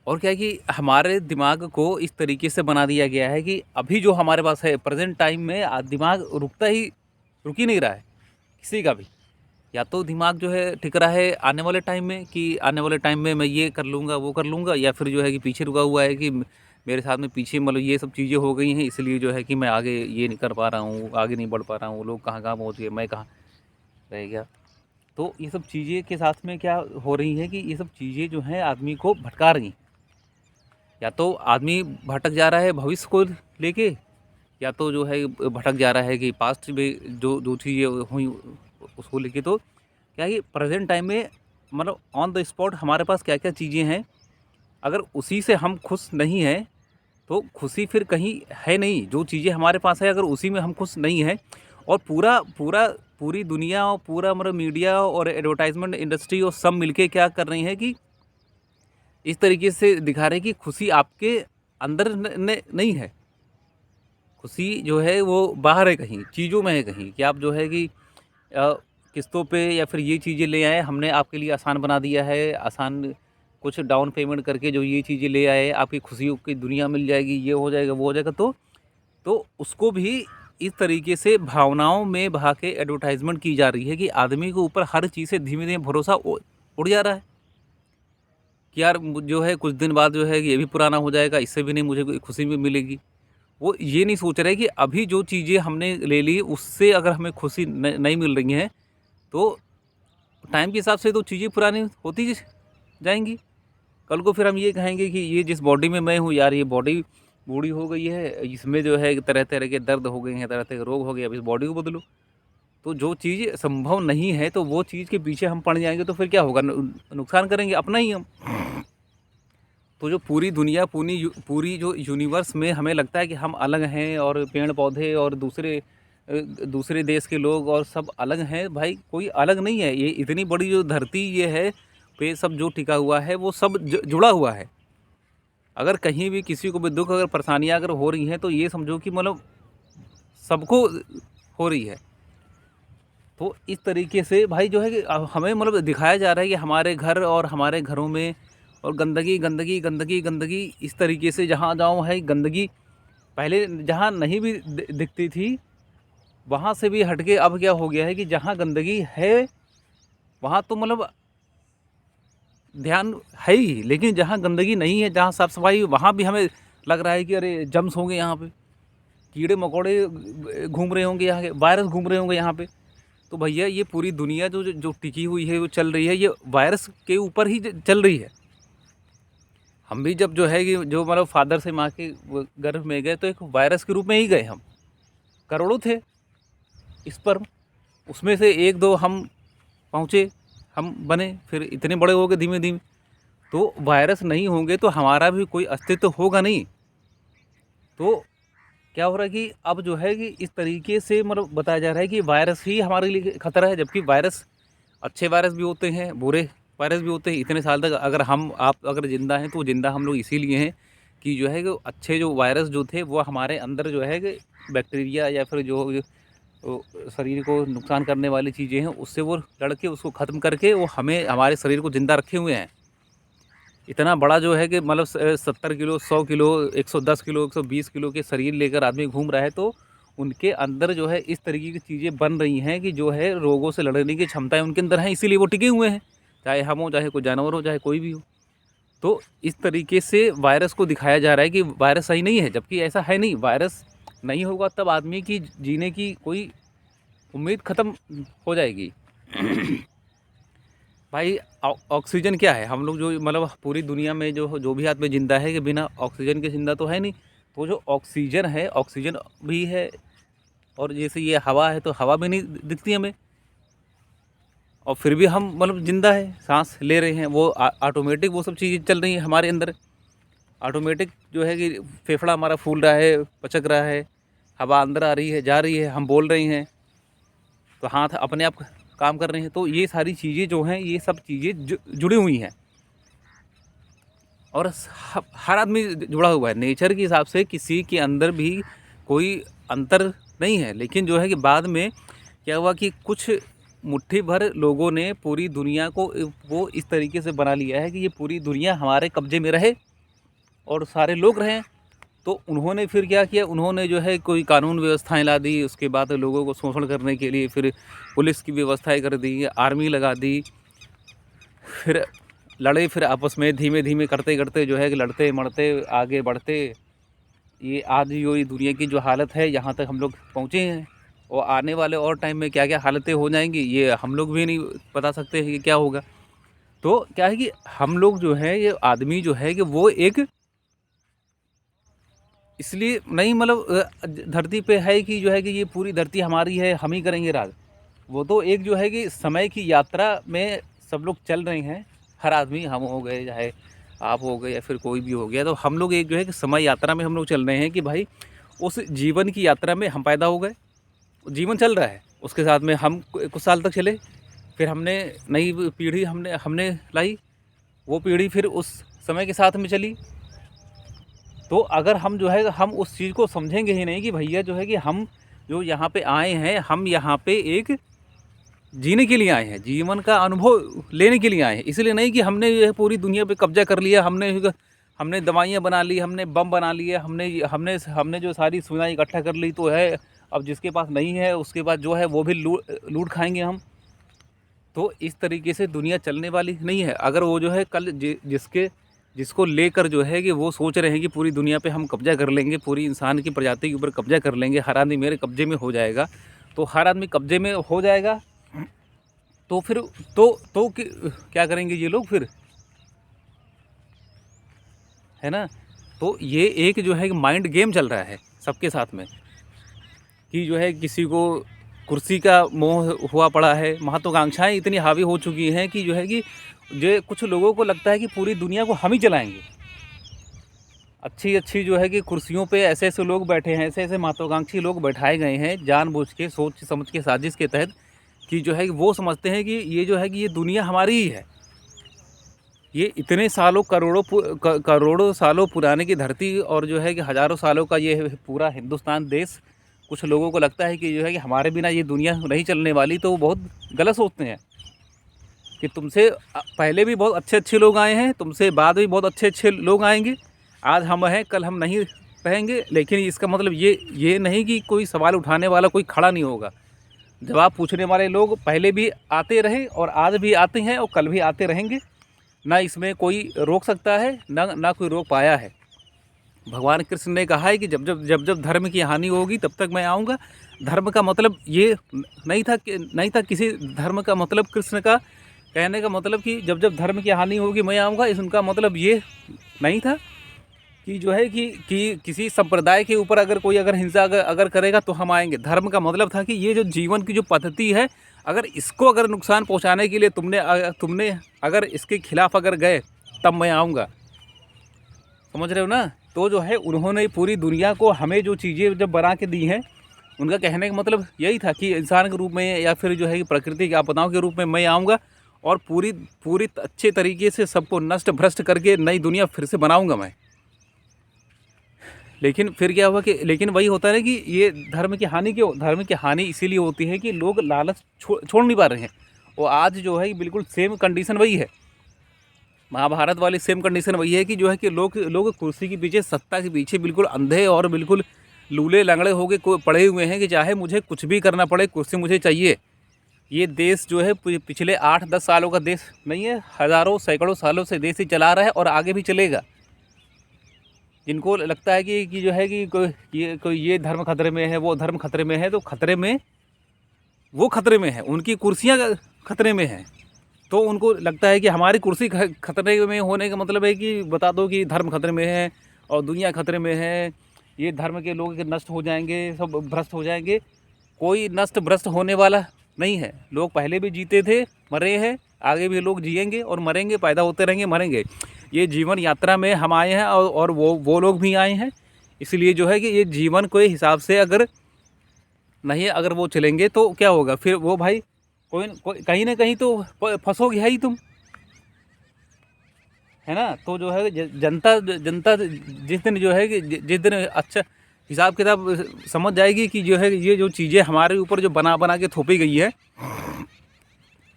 और क्या है कि हमारे दिमाग को इस तरीके से बना दिया गया है कि अभी जो हमारे पास है प्रेजेंट टाइम में दिमाग रुक ही नहीं रहा है किसी का भी। या तो दिमाग जो है टिक रहा है आने वाले टाइम में कि आने वाले टाइम में मैं ये कर लूँगा वो कर लूँगा, या फिर जो है कि पीछे रुका हुआ है कि मेरे साथ में पीछे मतलब ये सब चीज़ें हो गई हैं इसलिए जो है कि मैं आगे ये नहीं कर पा रहा हूँ, आगे नहीं बढ़ पा रहा हूँ, लोग कहाँ कहाँ पहुँच गए, मैं कहाँ रह गया। तो ये सब चीज़ें के साथ में क्या हो रही है कि ये सब चीज़ें जो हैं आदमी को भटका रही हैं। या तो आदमी भटक जा रहा है भविष्य को लेके, या तो जो है भटक जा रहा है कि पास्ट में जो जो चीज़ें हुई उसको लेके। तो क्या है कि प्रेजेंट टाइम में मतलब ऑन द स्पॉट हमारे पास क्या क्या चीज़ें हैं, अगर उसी से हम खुश नहीं हैं तो खुशी फिर कहीं है नहीं। जो चीज़ें हमारे पास है अगर उसी में हम खुश नहीं हैं, और पूरा पूरा पूरी दुनिया और पूरा मतलब मीडिया और एडवर्टाइजमेंट इंडस्ट्री और सब मिलके क्या कर रही है कि इस तरीके से दिखा रहे हैं कि खुशी आपके अंदर नहीं है। खुशी जो है वो बाहर है, कहीं चीज़ों में है, कहीं कि आप जो है कि किस्तों पे या फिर ये चीज़ें ले आए, हमने आपके लिए आसान बना दिया है, आसान कुछ डाउन पेमेंट करके जो ये चीज़ें ले आए आपकी खुशियों की दुनिया मिल जाएगी, ये हो जाएगा वो हो जाएगा। तो उसको भी इस तरीके से भावनाओं में बहा के एडवर्टाइजमेंट की जा रही है कि आदमी के ऊपर हर चीज़ से धीमे धीमे भरोसा उड़ जा रहा है कि यार जो है कुछ दिन बाद जो है ये भी पुराना हो जाएगा, इससे भी नहीं मुझे कोई खुशी भी मिलेगी। वो ये नहीं सोच रहे कि अभी जो चीज़ें हमने ले ली उससे अगर हमें खुशी नहीं मिल रही हैं तो टाइम के हिसाब से तो चीज़ें पुरानी होती जाएंगी। कल को फिर हम ये कहेंगे कि ये जिस बॉडी में मैं हूँ यार ये बॉडी बूढ़ी हो गई है, इसमें जो है तरह तरह के दर्द हो गए हैं, तरह तरह के रोग हो गए, अब इस बॉडी को बदलो। तो जो चीज़ संभव नहीं है तो वो चीज़ के पीछे हम पड़ जाएंगे तो फिर क्या होगा, नुकसान करेंगे अपना ही हम। तो जो पूरी दुनिया पूरी जो यूनिवर्स में हमें लगता है कि हम अलग हैं और पेड़ पौधे और दूसरे देश के लोग और सब अलग हैं, भाई कोई अलग नहीं है। ये इतनी बड़ी जो धरती ये है पे सब जो टिका हुआ है वो सब जुड़ा हुआ है। अगर कहीं भी किसी को भी दुख अगर परेशानियाँ अगर हो रही हैं तो ये समझो कि मतलब सबको हो रही है। तो इस तरीके से भाई जो है कि हमें मतलब दिखाया जा रहा है कि हमारे घर और हमारे घरों में और गंदगी गंदगी गंदगी गंदगी इस तरीके से जहाँ जाओ है गंदगी। पहले जहाँ नहीं भी दिखती थी वहाँ से भी हटके अब क्या हो गया है कि जहाँ गंदगी है वहाँ तो मतलब ध्यान है ही, लेकिन जहाँ गंदगी नहीं है, जहाँ साफ़ सफाई, वहाँ भी हमें लग रहा है कि अरे जम्स होंगे यहाँ पे, कीड़े मकोड़े घूम रहे होंगे यहाँ के, वायरस घूम रहे होंगे यहाँ पे। तो भैया ये पूरी दुनिया जो जो टिकी हुई है वो चल रही है ये वायरस के ऊपर ही चल रही है। हम भी जब जो है कि जो मतलब फादर से माँ के गर्भ में गए तो एक वायरस के रूप में ही गए हम। करोड़ों थे इस पर, उसमें से एक दो हम पहुँचे, हम बने, फिर इतने बड़े हो गए धीमे धीमे। तो वायरस नहीं होंगे तो हमारा भी कोई अस्तित्व होगा नहीं। तो क्या हो रहा है कि अब जो है कि इस तरीके से मतलब बताया जा रहा है कि वायरस ही हमारे लिए खतरा है, जबकि वायरस अच्छे वायरस भी होते हैं, बुरे वायरस भी होते हैं। इतने साल तक अगर हम आप अगर ज़िंदा हैं तो ज़िंदा हम लोग इसीलिए हैं कि जो है कि अच्छे जो वायरस जो थे वो हमारे अंदर जो है कि बैक्टीरिया या फिर जो शरीर को नुकसान करने वाली चीज़ें हैं उससे वो लड़के उसको ख़त्म करके वो हमें हमारे शरीर को ज़िंदा रखे हुए हैं। इतना बड़ा जो है कि मतलब 70 किलो 100 किलो 110 किलो 120 किलो के शरीर लेकर आदमी घूम रहा है, तो उनके अंदर जो है इस तरीके की चीज़ें बन रही हैं कि जो है रोगों से लड़ने की क्षमताएं उनके अंदर हैं, इसीलिए वो टिके हुए हैं, चाहे हम हो चाहे कोई जानवर हो चाहे कोई भी हो। तो इस तरीके से वायरस को दिखाया जा रहा है कि वायरस सही नहीं है, जबकि ऐसा है नहीं। वायरस नहीं होगा तब आदमी की जीने की कोई उम्मीद ख़त्म हो जाएगी। भाई ऑक्सीजन क्या है, हम लोग जो मतलब पूरी दुनिया में जो जो भी आदमी ज़िंदा है कि बिना ऑक्सीजन के ज़िंदा तो है नहीं। तो जो ऑक्सीजन है ऑक्सीजन भी है, और जैसे ये हवा है तो हवा भी नहीं दिखती हमें, और फिर भी हम मतलब ज़िंदा है, सांस ले रहे हैं, वो ऑटोमेटिक वो सब चीज़ें चल रही हैं हमारे अंदर। ऑटोमेटिक जो है कि फेफड़ा हमारा फूल रहा है, पचक रहा है, हवा अंदर आ रही है जा रही है, हम बोल रहे हैं, तो हाथ अपने आप काम कर रहे हैं। तो ये सारी चीज़ें जो हैं ये सब चीज़ें जुड़ी हुई हैं, और हर आदमी जुड़ा हुआ है नेचर के हिसाब से। किसी के अंदर भी कोई अंतर नहीं है, लेकिन जो है कि बाद में क्या हुआ कि कुछ मुट्ठी भर लोगों ने पूरी दुनिया को वो इस तरीके से बना लिया है कि ये पूरी दुनिया हमारे कब्जे में रहे, और सारे लोग रहें। तो उन्होंने फिर क्या किया, उन्होंने जो है कोई कानून व्यवस्थाएं ला दी, उसके बाद लोगों को शोषण करने के लिए फिर पुलिस की व्यवस्थाएं कर दी, आर्मी लगा दी, फिर लड़े, फिर आपस में धीमे धीमे करते करते जो है कि लड़ते मरते आगे बढ़ते, ये आज जो ये दुनिया की जो हालत है यहाँ तक हम लोग पहुँचे हैं। और आने वाले और टाइम में क्या क्या हालतें हो जाएंगी ये हम लोग भी नहीं बता सकते हैं कि क्या होगा। तो क्या है कि हम लोग जो है, ये आदमी जो है कि वो एक इसलिए नहीं मतलब धरती पे है कि जो है कि ये पूरी धरती हमारी है, हम ही करेंगे राज। वो तो एक जो है कि समय की यात्रा में सब लोग चल रहे हैं, हर आदमी, हम हो गए चाहे आप हो गए या फिर कोई भी हो गया, तो हम लोग एक जो है कि समय यात्रा में हम लोग चल रहे हैं कि भाई उस जीवन की यात्रा में हम पैदा हो गए, जीवन चल रहा है, उसके साथ में हम कुछ साल तक चले, फिर हमने नई पीढ़ी हमने हमने लाई, वो पीढ़ी फिर उस समय के साथ में चली। तो अगर हम जो है हम उस चीज़ को समझेंगे ही नहीं कि भैया जो है कि हम जो यहाँ पे आए हैं, हम यहाँ पे एक जीने के लिए आए हैं, जीवन का अनुभव लेने के लिए आए हैं, इसलिए नहीं कि हमने ये पूरी दुनिया पे कब्जा कर लिया, हमने दवाइयाँ बना ली, हमने बम बना लिए, हमने हमने हमने जो सारी सुविधाएं इकट्ठा कर ली तो है, अब जिसके पास नहीं है उसके पास जो है वो भी लूट खाएंगे हम। तो इस तरीके से दुनिया चलने वाली नहीं है। अगर वो जो है कल जिसको लेकर जो है कि वो सोच रहे हैं कि पूरी दुनिया पे हम कब्जा कर लेंगे, पूरी इंसान की प्रजाति के ऊपर कब्जा कर लेंगे, हर आदमी मेरे कब्जे में हो जाएगा, तो हर आदमी कब्जे में हो जाएगा, तो फिर क्या करेंगे ये लोग फिर, है ना। तो ये एक जो है कि माइंड गेम चल रहा है सबके साथ में कि जो है किसी को कुर्सी का मोह हुआ पड़ा है, महत्वाकांक्षाएं इतनी हावी हो चुकी हैं कि जो है कि जो कुछ लोगों को लगता है कि पूरी दुनिया को हम ही चलाएंगे। अच्छी अच्छी जो है कि कुर्सियों पे ऐसे ऐसे लोग बैठे हैं, ऐसे ऐसे महत्वाकांक्षी लोग बैठाए गए हैं जानबूझ के, सोच समझ के, साजिश के तहत, कि जो है कि वो समझते हैं कि ये जो है कि ये दुनिया हमारी ही है। ये इतने सालों करोड़ों सालों पुराने की धरती और जो है कि हज़ारों सालों का ये पूरा हिंदुस्तान देश, कुछ लोगों को लगता है कि जो है कि हमारे बिना ये दुनिया नहीं चलने वाली, तो वो बहुत गलत सोचते हैं कि तुमसे पहले भी बहुत अच्छे अच्छे लोग आए हैं, तुमसे बाद भी बहुत अच्छे अच्छे लोग आएंगे, आज हम हैं कल हम नहीं रहेंगे, लेकिन इसका मतलब ये नहीं कि कोई सवाल उठाने वाला कोई खड़ा नहीं होगा। जवाब पूछने वाले लोग पहले भी आते रहे और आज भी आते हैं और कल भी आते रहेंगे, ना इसमें कोई रोक सकता है, ना कोई रोक पाया है। भगवान कृष्ण ने कहा है कि जब जब धर्म की हानि होगी तब तक मैं आऊँगा। धर्म का मतलब ये नहीं था किसी धर्म का मतलब, कृष्ण का कहने का मतलब कि जब जब धर्म की हानि होगी मैं आऊँगा, उनका मतलब ये नहीं था कि जो है कि किसी संप्रदाय के ऊपर अगर हिंसा अगर करेगा तो हम आएंगे। धर्म का मतलब था कि ये जो जीवन की जो पद्धति है, अगर इसको अगर नुकसान पहुंचाने के लिए तुमने अगर इसके खिलाफ अगर गए तब मैं आऊँगा। समझ रहे हो ना। तो जो है उन्होंने पूरी दुनिया को हमें जो चीज़ें जब बना के दी हैं, उनका कहने का मतलब यही था कि इंसान के रूप में या फिर जो है कि प्रकृति की आपदाओं के रूप में मैं आऊँगा और पूरी अच्छे तरीके से सबको नष्ट भ्रष्ट करके नई दुनिया फिर से बनाऊँगा मैं। लेकिन फिर क्या हुआ कि लेकिन वही होता है कि ये धर्म की हानि इसीलिए होती है कि लोग लालच छोड़ नहीं पा रहे हैं। और आज जो है बिल्कुल सेम कंडीशन वही है, महाभारत वाली सेम कंडीशन वही है कि जो है कि लोग कुर्सी के पीछे, सत्ता के पीछे बिल्कुल अंधे और बिल्कुल लूले लंगड़े हो के पड़े हुए हैं कि चाहे मुझे कुछ भी करना पड़े, कुर्सी मुझे चाहिए। ये देश जो है पिछले 8-10 सालों का देश नहीं है, हज़ारों सैकड़ों सालों से देश ही चला रहा है और आगे भी चलेगा। जिनको लगता है कि जो है कि कोई ये धर्म खतरे में है, वो धर्म खतरे में है, तो वो खतरे में है, उनकी कुर्सियाँ खतरे में हैं। तो उनको लगता है कि हमारी कुर्सी खतरे में होने का मतलब है कि बता दो कि धर्म खतरे में है और दुनिया खतरे में है, ये धर्म के लोग नष्ट हो जाएंगे, सब भ्रष्ट हो जाएंगे। कोई नष्ट भ्रष्ट होने वाला नहीं है। लोग पहले भी जीते थे, मरे हैं, आगे भी लोग जिएंगे और मरेंगे, पैदा होते रहेंगे, मरेंगे। ये जीवन यात्रा में हम आए हैं और वो लोग भी आए हैं। इसलिए जो है कि ये जीवन के हिसाब से अगर वो चलेंगे तो क्या होगा फिर, वो भाई कोई कहीं ना कहीं तो फंसोगे ही तुम, है ना। तो जो है जनता जिस दिन जो है कि जिस दिन अच्छा हिसाब किताब समझ जाएगी कि जो है ये जो चीज़ें हमारे ऊपर जो बना के थोपी गई है,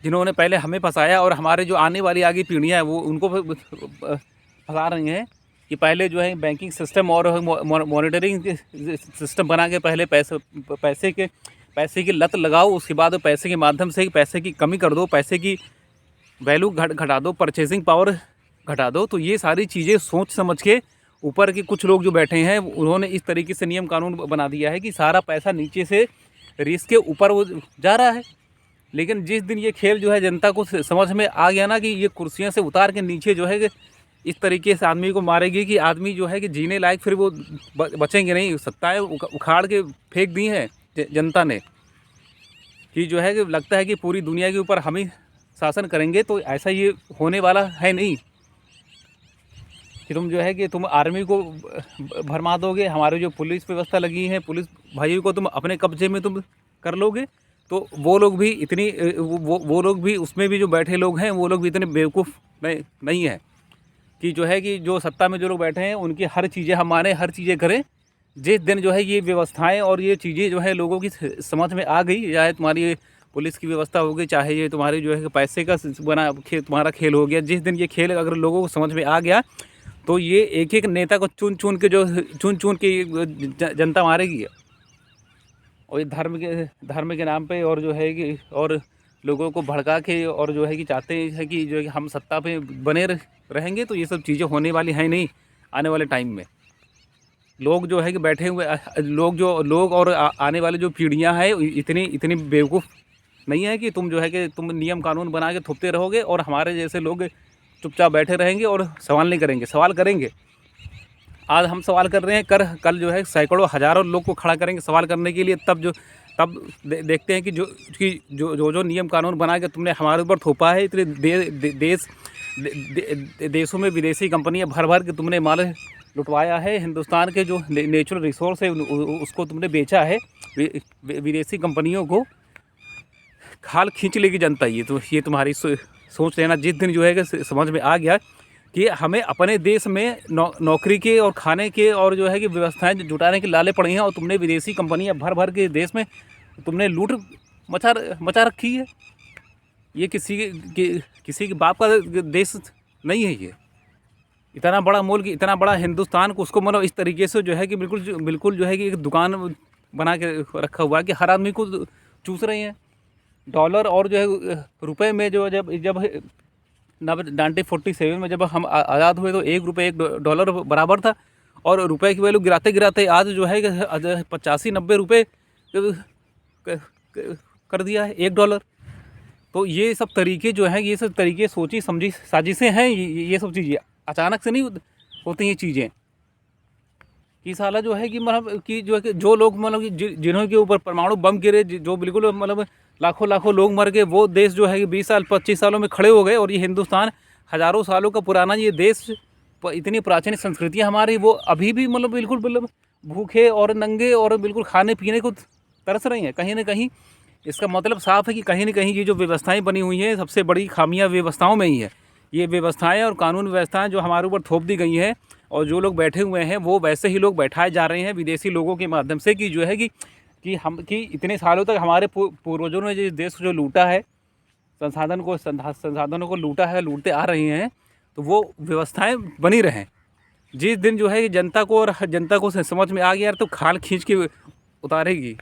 जिन्होंने पहले हमें फंसाया और हमारे जो आने वाली आगे पीढ़ियाँ हैं वो उनको फंसा रही हैं कि पहले जो है बैंकिंग सिस्टम और मॉनिटरिंग सिस्टम बना के पहले पैसे की लत लगाओ, उसके बाद पैसे के माध्यम से पैसे की कमी कर दो, पैसे की वैल्यू घटा दो, परचेजिंग पावर घटा दो। तो ये सारी चीज़ें सोच समझ के ऊपर के कुछ लोग जो बैठे हैं उन्होंने इस तरीके से नियम कानून बना दिया है कि सारा पैसा नीचे से रिस्क के ऊपर वो जा रहा है। लेकिन जिस दिन ये खेल जो है जनता को समझ में आ गया ना कि ये कुर्सियाँ से उतार के नीचे जो है कि इस तरीके से आदमी को मारेगी कि आदमी जो है कि जीने लायक फिर वो बचेंगे नहीं। सत्ताएं उखाड़ के फेंक दी हैं जनता ने कि जो है कि लगता है कि पूरी दुनिया के ऊपर हम ही शासन करेंगे। तो ऐसा ये होने वाला है नहीं कि तुम जो है कि तुम आर्मी को भरमा दोगे, हमारे जो पुलिस व्यवस्था लगी है पुलिस भाइयों को तुम अपने कब्जे में तुम कर लोगे। तो वो लोग भी इतनी वो लोग भी उसमें भी जो बैठे लोग हैं वो लोग भी इतने बेवकूफ़ नहीं है कि जो है कि जो सत्ता में जो लोग बैठे हैं उनकी हर चीज़ें हम माने, हर चीज़ें करें। जिस दिन जो है ये व्यवस्थाएं और ये चीज़ें जो है लोगों की समझ में आ गई, चाहे तुम्हारी पुलिस की व्यवस्था हो गई, चाहे ये तुम्हारी जो है पैसे का तुम्हारा खेल हो गया, जिस दिन ये खेल अगर लोगों को समझ में आ गया तो ये एक एक नेता को चुन चुन के जनता मारेगी। और ये धर्म के नाम पे और जो है कि और लोगों को भड़का के और जो है कि चाहते हैं कि जो है कि हम सत्ता पे बने रहेंगे। तो ये सब चीज़ें होने वाली हैं नहीं आने वाले टाइम में। लोग जो है कि बैठे हुए लोग और आने वाली जो पीढ़ियां हैं इतनी बेवकूफ़ नहीं है कि तुम जो है कि तुम नियम कानून बना के थोपते रहोगे और हमारे जैसे लोग चुपचाप बैठे रहेंगे और सवाल नहीं करेंगे। सवाल करेंगे, आज हम सवाल कर रहे हैं, कल जो है सैकड़ों हज़ारों लोग को खड़ा करेंगे सवाल करने के लिए। तब देखते हैं कि जो नियम कानून बना के तुमने हमारे ऊपर थोपा है, इतने देशों में विदेशी कंपनियां भर के तुमने माल लुटवाया है, हिंदुस्तान के जो नेचुरल रिसोर्स है उसको तुमने बेचा है विदेशी कंपनियों को। खाल खींच लेगी जनता। ये तुम्हारी सोच लेना। जिस दिन जो है कि समझ में आ गया कि हमें अपने देश में नौकरी के और खाने के और जो है कि व्यवस्थाएं जुटाने के लाले पड़ी हैं और तुमने विदेशी कंपनियां भर के देश में तुमने लूट मचा रखी है। ये किसी के बाप का देश नहीं है। ये इतना बड़ा मुल्क, इतना बड़ा हिंदुस्तान को उसको मतलब इस तरीके से जो है कि बिल्कुल जो है कि एक दुकान बना के रखा हुआ है कि हर आदमी को चूस रहे हैं। डॉलर और जो है रुपए में जो जब 1947 में जब हम आज़ाद हुए तो $1 बराबर था और रुपए की वैल्यू गिराते आज जो है 85-90 रुपये कर दिया है $1। तो ये सब तरीके जो हैं, ये सब तरीके सोची समझी साजिशें हैं। ये सब चीज़ें अचानक से नहीं होती ये चीज़ें कि साला जो है कि मतलब कि जो लोग मतलब कि जिन्हों के ऊपर परमाणु बम गिरे, जो बिल्कुल मतलब लाखों लोग मर गए, वो देश जो है कि 20 साल 25 सालों में खड़े हो गए। और ये हिंदुस्तान हज़ारों सालों का पुराना ये देश, इतनी प्राचीन संस्कृतियाँ हमारी, वो अभी भी मतलब बिल्कुल भूखे और नंगे और बिल्कुल खाने पीने को तरस रही हैं। कहीं ना कहीं इसका मतलब साफ है कि कहीं ना कहीं ये जो व्यवस्थाएं बनी हुई हैं, सबसे बड़ी खामियां व्यवस्थाओं में ही है। ये व्यवस्थाएं और कानून व्यवस्थाएं जो हमारे ऊपर थोप दी गई हैं और जो लोग बैठे हुए हैं वो वैसे ही लोग बैठाए जा रहे हैं विदेशी लोगों के माध्यम से कि जो है कि इतने सालों तक हमारे पूर्वजों ने जिस देश को जो लूटा है, संसाधनों को लूटा है, लूटते आ रहे हैं, तो वो व्यवस्थाएं बनी रहें। जिस दिन जो है कि जनता को समझ में आ गया तो खाल खींच के उतारेगी।